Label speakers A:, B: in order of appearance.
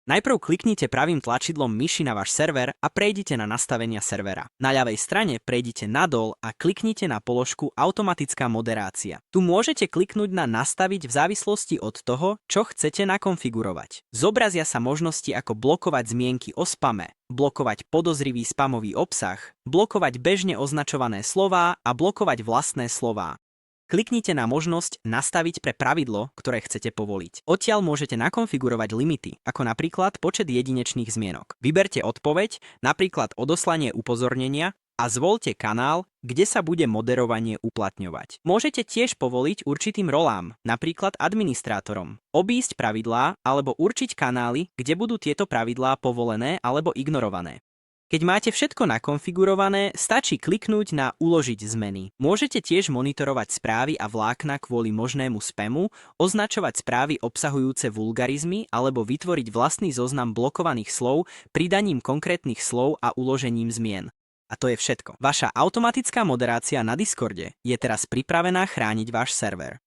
A: Najprv kliknite pravým tlačidlom myši na váš server a prejdite na nastavenia servera. Na ľavej strane prejdite nadol a kliknite na položku Automatická moderácia. Tu môžete kliknúť na Nastaviť v závislosti od toho, čo chcete nakonfigurovať. Zobrazia sa možnosti ako blokovať zmienky o spame, blokovať podozrivý spamový obsah, blokovať bežne označované slová a blokovať vlastné slová. Kliknite na možnosť Nastaviť pre pravidlo, ktoré chcete povoliť. Odtiaľ môžete nakonfigurovať limity, ako napríklad počet jedinečných zmienok. Vyberte odpoveď, napríklad odoslanie upozornenia a zvoľte kanál, kde sa bude moderovanie uplatňovať. Môžete tiež povoliť určitým rolám, napríklad administrátorom, obísť pravidlá alebo určiť kanály, kde budú tieto pravidlá povolené alebo ignorované. Keď máte všetko nakonfigurované, stačí kliknúť na Uložiť zmeny. Môžete tiež monitorovať správy a vlákna kvôli možnému spamu, označovať správy obsahujúce vulgarizmy alebo vytvoriť vlastný zoznam blokovaných slov pridaním konkrétnych slov a uložením zmien. A to je všetko. Vaša automatická moderácia na Discorde je teraz pripravená chrániť váš server.